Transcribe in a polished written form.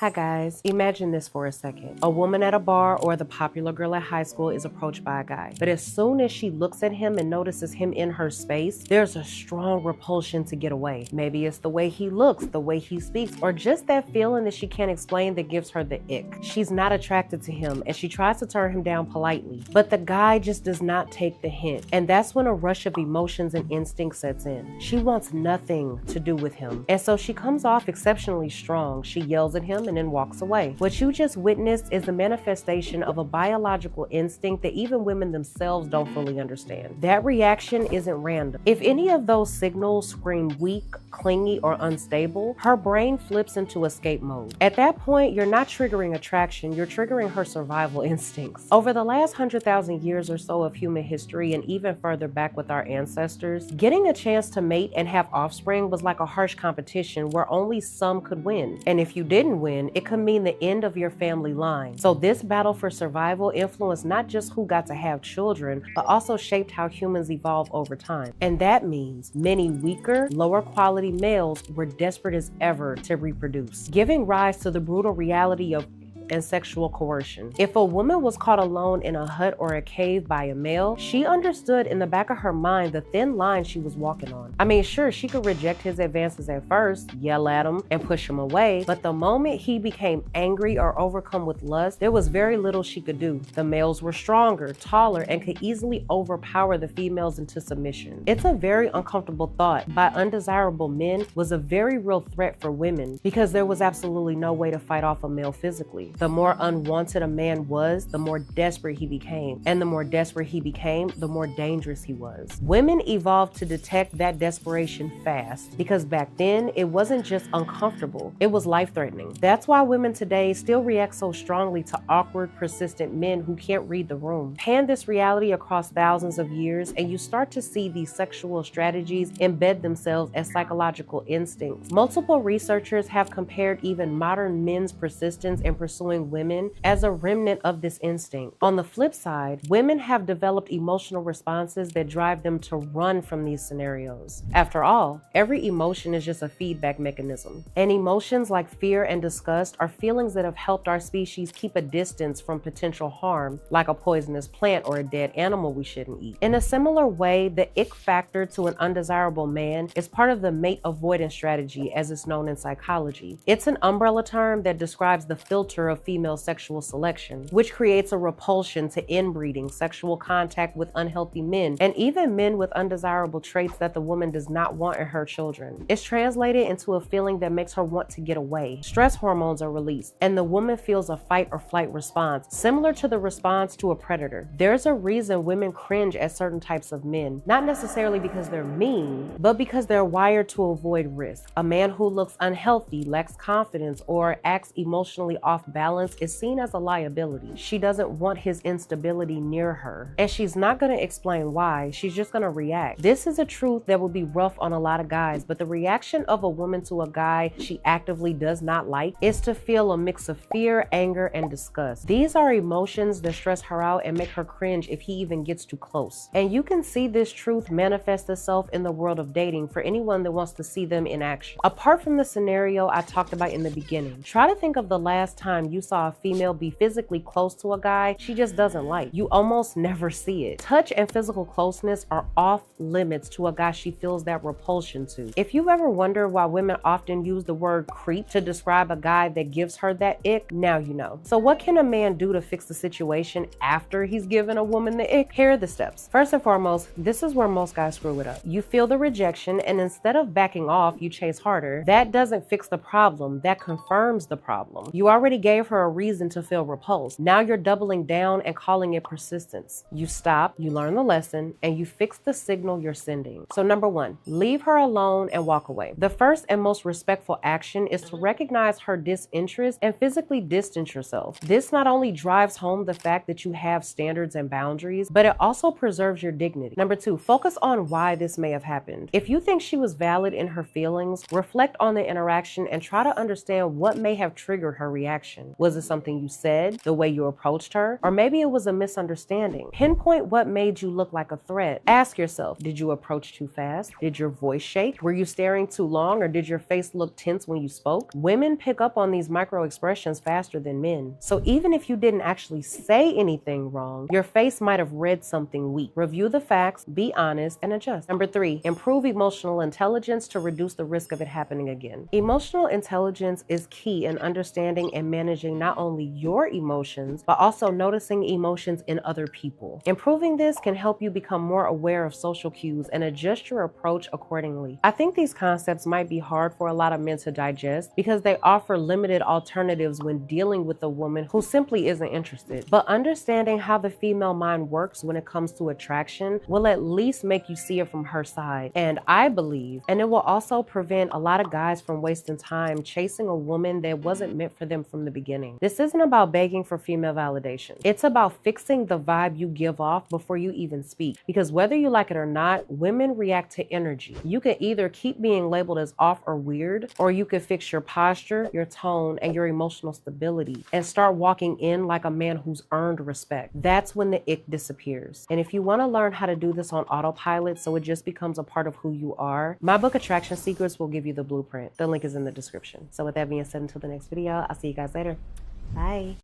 Hi guys, imagine this for a second. A woman at a bar or the popular girl at high school is approached by a guy. But as soon as she looks at him and notices him in her space, there's a strong repulsion to get away. Maybe it's the way he looks, the way he speaks, or just that feeling that she can't explain that gives her the ick. She's not attracted to him and she tries to turn him down politely. But the guy just does not take the hint. And that's when a rush of emotions and instinct sets in. She wants nothing to do with him. And so she comes off exceptionally strong. She yells at him and then walks away. What you just witnessed is the manifestation of a biological instinct that even women themselves don't fully understand. That reaction isn't random. If any of those signals scream weak, clingy, or unstable, her brain flips into escape mode. At that point, you're not triggering attraction, you're triggering her survival instincts. Over the last 100,000 years or so of human history, and even further back with our ancestors, getting a chance to mate and have offspring was like a harsh competition where only some could win. And if you didn't win, it could mean the end of your family line. So this battle for survival influenced not just who got to have children, but also shaped how humans evolve over time. And that means many weaker, lower quality males were desperate as ever to reproduce, giving rise to the brutal reality of and sexual coercion. If a woman was caught alone in a hut or a cave by a male, she understood in the back of her mind the thin line she was walking on. I mean, sure, she could reject his advances at first, yell at him, and push him away, but the moment he became angry or overcome with lust, there was very little she could do. The males were stronger, taller, and could easily overpower the females into submission. It's a very uncomfortable thought, but undesirable men was a very real threat for women because there was absolutely no way to fight off a male physically. The more unwanted a man was, the more desperate he became. And the more desperate he became, the more dangerous he was. Women evolved to detect that desperation fast because back then, it wasn't just uncomfortable, it was life-threatening. That's why women today still react so strongly to awkward, persistent men who can't read the room. Pan this reality across thousands of years, and you start to see these sexual strategies embed themselves as psychological instincts. Multiple researchers have compared even modern men's persistence in pursuing women as a remnant of this instinct. On the flip side, women have developed emotional responses that drive them to run from these scenarios. After all, every emotion is just a feedback mechanism. And emotions like fear and disgust are feelings that have helped our species keep a distance from potential harm, like a poisonous plant or a dead animal we shouldn't eat. In a similar way, the ick factor to an undesirable man is part of the mate avoidance strategy, as it's known in psychology. It's an umbrella term that describes the filter of female sexual selection, which creates a repulsion to inbreeding, sexual contact with unhealthy men, and even men with undesirable traits that the woman does not want in her children. It's translated into a feeling that makes her want to get away. Stress hormones are released, and the woman feels a fight or flight response, similar to the response to a predator. There's a reason women cringe at certain types of men, not necessarily because they're mean, but because they're wired to avoid risk. A man who looks unhealthy, lacks confidence, or acts emotionally off balance is seen as a liability. She doesn't want his instability near her, and she's not going to explain why. She's just going to react. This is a truth that would be rough on a lot of guys, but the reaction of a woman to a guy she actively does not like is to feel a mix of fear, anger, and disgust. These are emotions that stress her out and make her cringe if he even gets too close. And you can see this truth manifest itself in the world of dating for anyone that wants to see them in action. Apart from the scenario I talked about in the beginning, try to think of the last time you saw a female be physically close to a guy she just doesn't like. You almost never see it. Touch and physical closeness are off limits to a guy she feels that repulsion to. If you ever wonder why women often use the word creep to describe a guy that gives her that ick, now you know. So what can a man do to fix the situation after he's given a woman the ick? Here are the steps. First and foremost, this is where most guys screw it up. You feel the rejection, and instead of backing off, you chase harder. That doesn't fix the problem, that confirms the problem. You already gave her a reason to feel repulsed. Now you're doubling down and calling it persistence. You stop, you learn the lesson, and you fix the signal you're sending. So number one, leave her alone and walk away. The first and most respectful action is to recognize her disinterest and physically distance yourself. This not only drives home the fact that you have standards and boundaries, but it also preserves your dignity. Number two, focus on why this may have happened. If you think she was valid in her feelings, reflect on the interaction and try to understand what may have triggered her reaction. happening? Was it something you said, the way you approached her? Or maybe it was a misunderstanding. Pinpoint what made you look like a threat. Ask yourself, did you approach too fast? Did your voice shake? Were you staring too long, or did your face look tense when you spoke? Women pick up on these micro expressions faster than men. So even if you didn't actually say anything wrong, your face might have read something weak. Review the facts, be honest, and adjust. Number 3, improve emotional intelligence to reduce the risk of it happening again. Emotional intelligence is key in understanding and managing not only your emotions, but also noticing emotions in other people. Improving this can help you become more aware of social cues and adjust your approach accordingly. I think these concepts might be hard for a lot of men to digest because they offer limited alternatives when dealing with a woman who simply isn't interested. But understanding how the female mind works when it comes to attraction will at least make you see it from her side. And I believe, and it will also prevent a lot of guys from wasting time chasing a woman that wasn't meant for them from the beginning. This isn't about begging for female validation. It's about fixing the vibe you give off before you even speak. Because whether you like it or not, women react to energy. You can either keep being labeled as off or weird, or you can fix your posture, your tone, and your emotional stability and start walking in like a man who's earned respect. That's when the ick disappears. And if you want to learn how to do this on autopilot so it just becomes a part of who you are, my book Attraction Secrets will give you the blueprint. The link is in the description. So with that being said, until the next video, I'll see you guys later. Bye.